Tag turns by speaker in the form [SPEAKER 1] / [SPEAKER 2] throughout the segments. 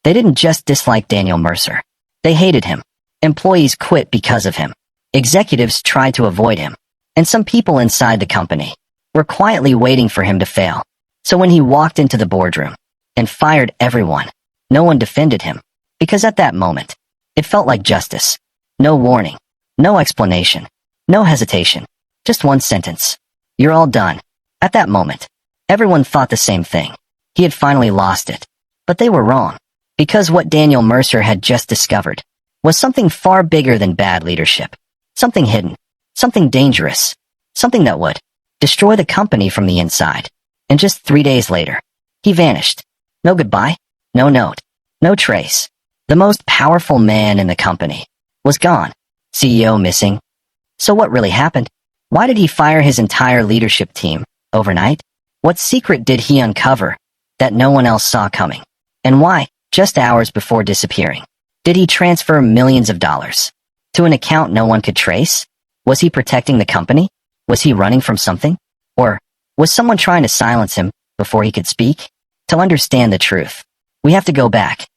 [SPEAKER 1] They didn't just dislike Daniel Mercer. They hated him. Employees quit because of him. Executives tried to avoid him. And some people inside the company were quietly waiting for him to fail. So when he walked into the boardroom and fired everyone, no one defended him. Because at that moment, it felt like justice. No warning. No explanation. No hesitation. Just one sentence. You're all done. At that moment, everyone thought the same thing. He had finally lost it. But they were wrong. Because what Daniel Mercer had just discovered was something far bigger than bad leadership. Something hidden. Something dangerous. Something that would destroy the company from the inside. And just 3 days later, he vanished. No goodbye. No note. No trace. The most powerful man in the company was gone. CEO missing. So what really happened? Why did he fire his entire leadership team overnight? What secret did he uncover that no one else saw coming? And why, just hours before disappearing, did he transfer millions of dollars to an account no one could trace? Was he protecting the company? Was he running from something? Or was someone trying to silence him before he could speak? To understand the truth, we have to go back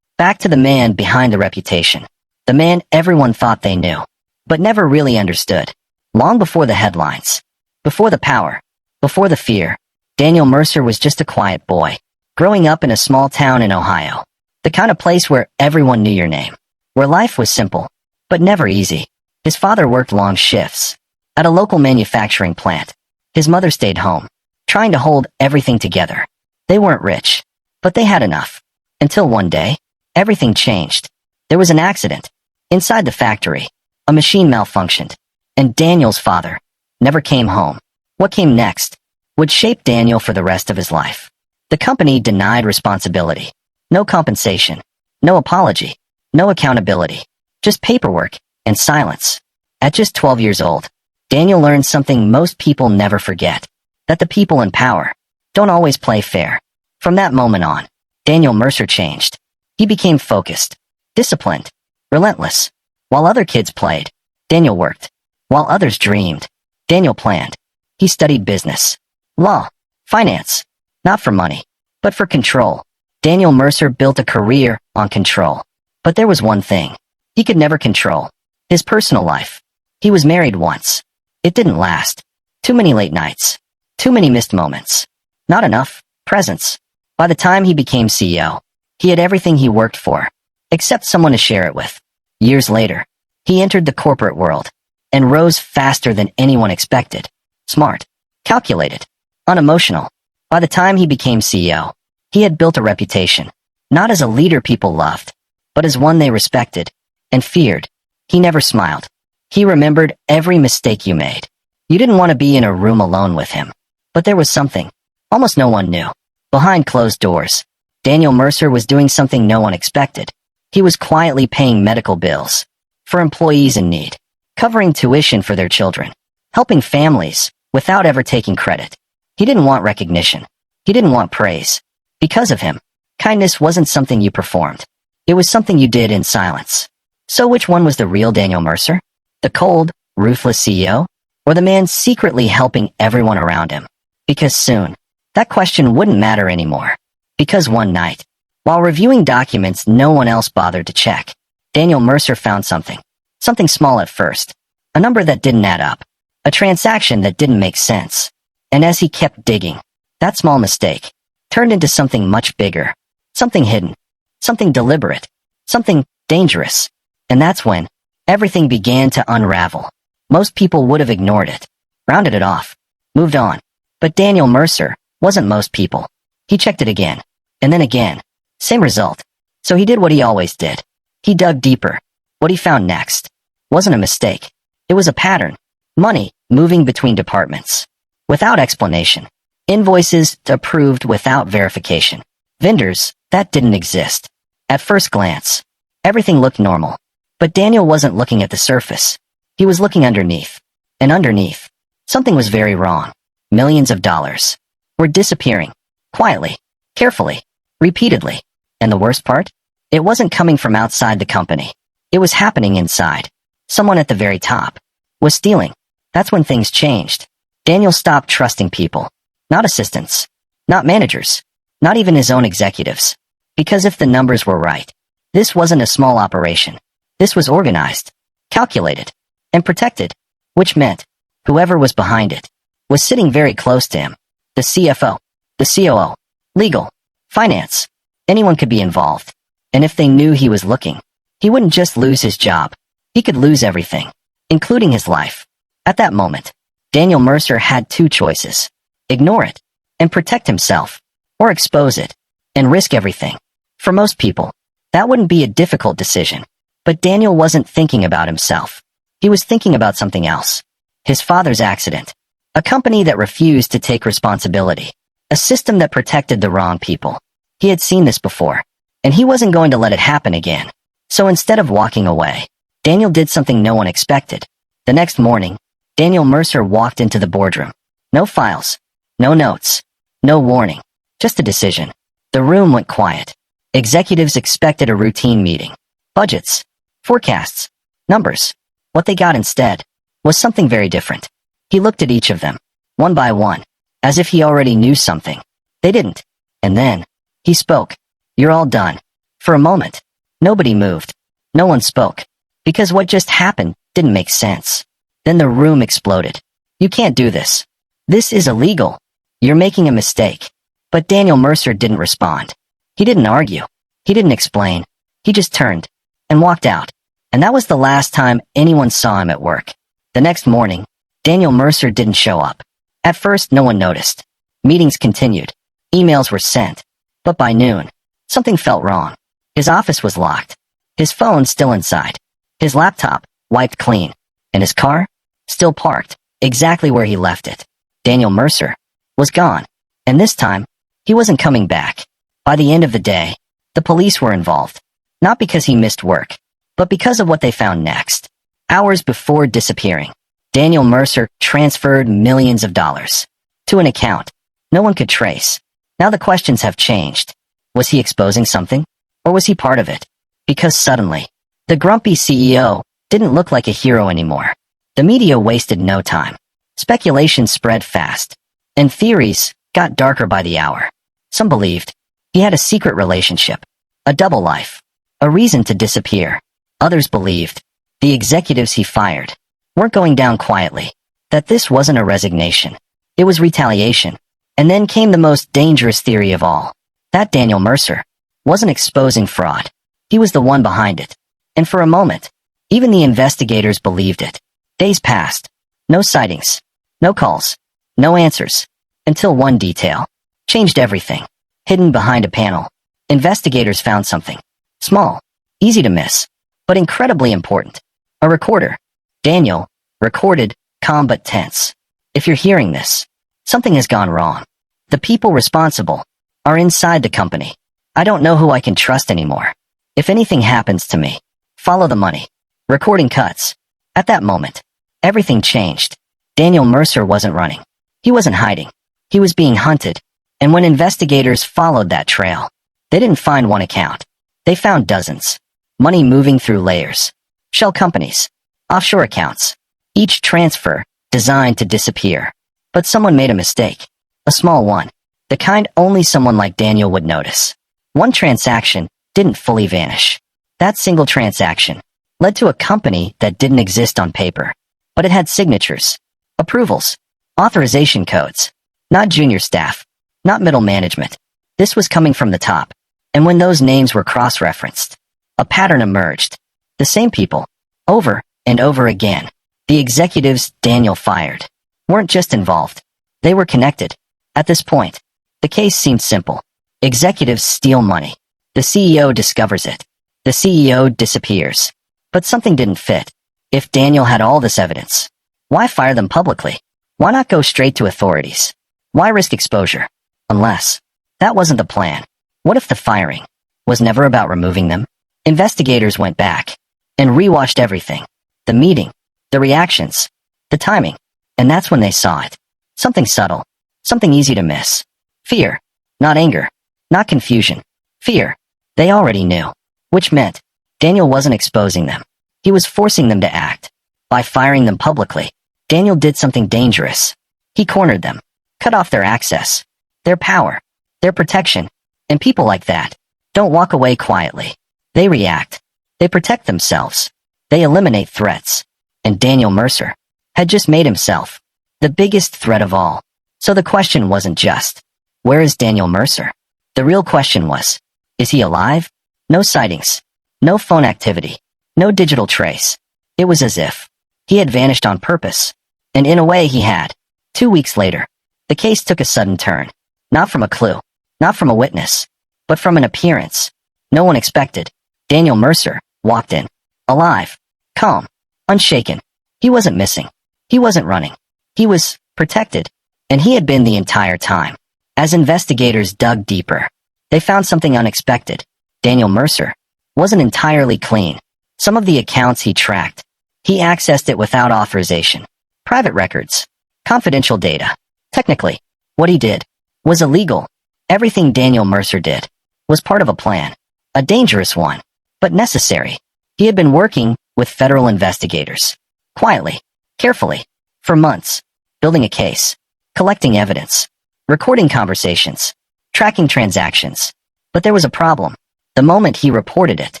[SPEAKER 1] to the man behind the reputation, the man everyone thought they knew, but never really understood. Long before the headlines, before the power, before the fear, Daniel Mercer was just a quiet boy, growing up in a small town in Ohio, the kind of place where everyone knew your name, where life was simple, but never easy. His father worked long shifts at a local manufacturing plant. His mother stayed home, trying to hold everything together. They weren't rich, but they had enough. Until one day, everything changed. There was an accident. Inside the factory, a machine malfunctioned, and Daniel's father never came home. What came next would shape Daniel for the rest of his life. The company denied responsibility. No compensation. No apology. No accountability. Just paperwork and silence. At just 12 years old, Daniel learned something most people never forget. That the people in power don't always play fair. From that moment on, Daniel Mercer changed. He became focused, disciplined, relentless. While other kids played, Daniel worked. While others dreamed, Daniel planned. He studied business, law, finance, not for money, but for control. Daniel Mercer built a career on control. But there was one thing he could never control: his personal life. He was married once. It didn't last. Too many late nights. Too many missed moments. Not enough presents. By the time he became CEO, he had everything he worked for, except someone to share it with. Years later, he entered the corporate world and rose faster than anyone expected. Smart, calculated, unemotional. By the time he became CEO, he had built a reputation, not as a leader people loved, but as one they respected and feared. He never smiled. He remembered every mistake you made. You didn't want to be in a room alone with him. But there was something almost no one knew. Behind closed doors, Daniel Mercer was doing something no one expected. He was quietly paying medical bills for employees in need, covering tuition for their children, helping families without ever taking credit. He didn't want recognition. He didn't want praise. Because of him, kindness wasn't something you performed. It was something you did in silence. So which one was the real Daniel Mercer? The cold, ruthless CEO? Or the man secretly helping everyone around him? Because soon, that question wouldn't matter anymore. Because one night, while reviewing documents no one else bothered to check, Daniel Mercer found something. Something small at first. A number that didn't add up. A transaction that didn't make sense. And as he kept digging, that small mistake turned into something much bigger. Something hidden. Something deliberate. Something dangerous. And that's when everything began to unravel. Most people would have ignored it, rounded it off, moved on. But Daniel Mercer wasn't most people. He checked it again, and then again. Same result. So he did what he always did. He dug deeper. What he found next wasn't a mistake. It was a pattern. Money moving between departments, without explanation. Invoices approved without verification. Vendors that didn't exist. At first glance, everything looked normal. But Daniel wasn't looking at the surface. He was looking underneath. And underneath, something was very wrong. Millions of dollars were disappearing. Quietly, carefully, repeatedly. And the worst part? It wasn't coming from outside the company. It was happening inside. Someone at the very top was stealing. That's when things changed. Daniel stopped trusting people. Not assistants. Not managers. Not even his own executives. Because if the numbers were right, this wasn't a small operation. This was organized, calculated, and protected, which meant whoever was behind it was sitting very close to him. The CFO, the COO, legal, finance, anyone could be involved. And if they knew he was looking, he wouldn't just lose his job. He could lose everything, including his life. At that moment, Daniel Mercer had two choices: ignore it and protect himself, or expose it and risk everything. For most people, that wouldn't be a difficult decision. But Daniel wasn't thinking about himself. He was thinking about something else. His father's accident. A company that refused to take responsibility. A system that protected the wrong people. He had seen this before, and he wasn't going to let it happen again. So instead of walking away, Daniel did something no one expected. The next morning, Daniel Mercer walked into the boardroom. No files, no notes, no warning, just a decision. The room went quiet. Executives expected a routine meeting. Budgets, forecasts, numbers. What they got instead was something very different. He looked at each of them, one by one, as if he already knew something. They didn't. And then, he spoke. "You're all done." For a moment, nobody moved. No one spoke, because what just happened didn't make sense. Then the room exploded. "You can't do this. This is illegal. You're making a mistake." But Daniel Mercer didn't respond. He didn't argue. He didn't explain. He just turned and walked out. And that was the last time anyone saw him at work. The next morning, Daniel Mercer didn't show up. At first, no one noticed. Meetings continued. Emails were sent. But by noon, something felt wrong. His office was locked. His phone still inside. His laptop wiped clean. And his car still parked exactly where he left it. Daniel Mercer was gone. And this time, he wasn't coming back. By the end of the day, the police were involved. Not because he missed work, but because of what they found next. Hours before disappearing, Daniel Mercer transferred millions of dollars to an account no one could trace. Now the questions have changed. Was he exposing something? Or was he part of it? Because suddenly, the grumpy CEO didn't look like a hero anymore. The media wasted no time. Speculation spread fast, and theories got darker by the hour. Some believed he had a secret relationship, a double life, a reason to disappear. Others believed the executives he fired weren't going down quietly, that this wasn't a resignation. It was retaliation. And then came the most dangerous theory of all, that Daniel Mercer wasn't exposing fraud. He was the one behind it. And for a moment, even the investigators believed it. Days passed. No sightings. No calls. No answers. Until one detail changed everything. Hidden behind a panel, investigators found something. Small, easy to miss, but incredibly important. A recorder. Daniel recorded, calm but tense. If you're hearing this, something has gone wrong. The people responsible are inside the company. I don't know who I can trust anymore. If anything happens to me, follow the money. Recording cuts. At that moment, everything changed. Daniel Mercer wasn't running. He wasn't hiding. He was being hunted. And when investigators followed that trail, they didn't find one account. They found dozens. Money moving through layers. Shell companies. Offshore accounts. Each transfer designed to disappear. But someone made a mistake. A small one. The kind only someone like Daniel would notice. One transaction didn't fully vanish. That single transaction led to a company that didn't exist on paper. But it had signatures, approvals, authorization codes. Not junior staff. Not middle management. This was coming from the top. And when those names were cross-referenced, a pattern emerged. The same people, over and over again. The executives Daniel fired weren't just involved. They were connected. At this point, the case seemed simple. Executives steal money. The CEO discovers it. The CEO disappears. But something didn't fit. If Daniel had all this evidence, why fire them publicly? Why not go straight to authorities? Why risk exposure? Unless that wasn't the plan. What if the firing was never about removing them? Investigators went back and rewatched everything. The meeting, the reactions, the timing. And that's when they saw it. Something subtle. Something easy to miss. Fear. Not anger. Not confusion. Fear. They already knew. Which meant Daniel wasn't exposing them. He was forcing them to act. By firing them publicly, Daniel did something dangerous. He cornered them. Cut off their access. Their power. Their protection. And people like that don't walk away quietly. They react. They protect themselves. They eliminate threats. And Daniel Mercer had just made himself the biggest threat of all. So the question wasn't just, where is Daniel Mercer? The real question was, is he alive? No sightings. No phone activity. No digital trace. It was as if he had vanished on purpose. And in a way he had. 2 weeks later, the case took a sudden turn. Not from a clue. Not from a witness. But from an appearance no one expected. Daniel Mercer walked in. Alive. Calm. Unshaken. He wasn't missing. He wasn't running. He was protected. And he had been the entire time. As investigators dug deeper, they found something unexpected. Daniel Mercer wasn't entirely clean. Some of the accounts he tracked, he accessed it without authorization. Private records. Confidential data. Technically, what he did was illegal. Everything Daniel Mercer did was part of a plan. A dangerous one, but necessary. He had been working with federal investigators. Quietly. Carefully. For months. Building a case. Collecting evidence. Recording conversations. Tracking transactions. But there was a problem. The moment he reported it,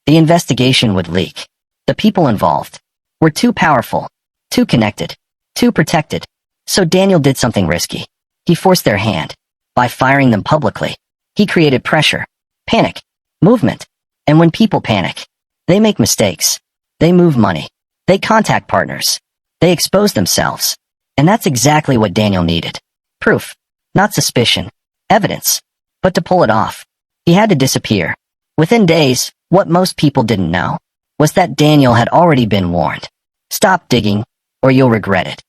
[SPEAKER 1] the investigation would leak. The people involved were too powerful, too connected, too protected. So Daniel did something risky. He forced their hand. By firing them publicly, he created pressure, panic, movement. And when people panic, they make mistakes. They move money. They contact partners. They expose themselves. And that's exactly what Daniel needed. Proof. Not suspicion. Evidence. But to pull it off, he had to disappear. Within days, what most people didn't know was that Daniel had already been warned. Stop digging, or you'll regret it.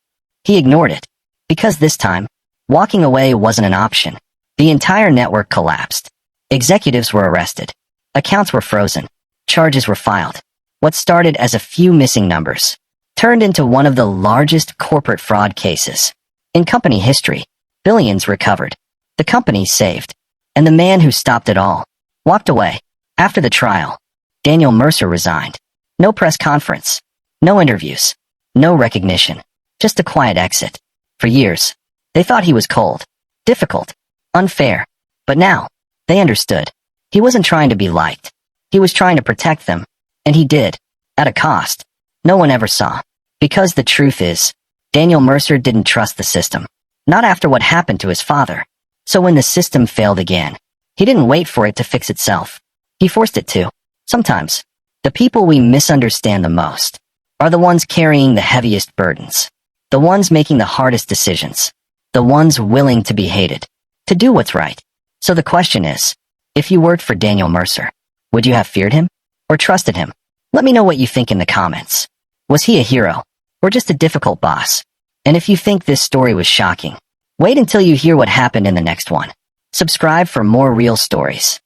[SPEAKER 1] He ignored it. Because this time, walking away wasn't an option. The entire network collapsed. Executives were arrested. Accounts were frozen. Charges were filed. What started as a few missing numbers turned into one of the largest corporate fraud cases in company history. Billions recovered. The company saved. And the man who stopped it all walked away. After the trial, Daniel Mercer resigned. No press conference. No interviews. No recognition. Just a quiet exit. For years, they thought he was cold, difficult, unfair. But now, they understood. He wasn't trying to be liked. He was trying to protect them. And he did. At a cost no one ever saw. Because the truth is, Daniel Mercer didn't trust the system. Not after what happened to his father. So when the system failed again, he didn't wait for it to fix itself. He forced it to. Sometimes, the people we misunderstand the most are the ones carrying the heaviest burdens. The ones making the hardest decisions. The ones willing to be hated. To do what's right. So the question is, if you worked for Daniel Mercer, would you have feared him? Or trusted him? Let me know what you think in the comments. Was he a hero? Or just a difficult boss? And if you think this story was shocking, wait until you hear what happened in the next one. Subscribe for more real stories.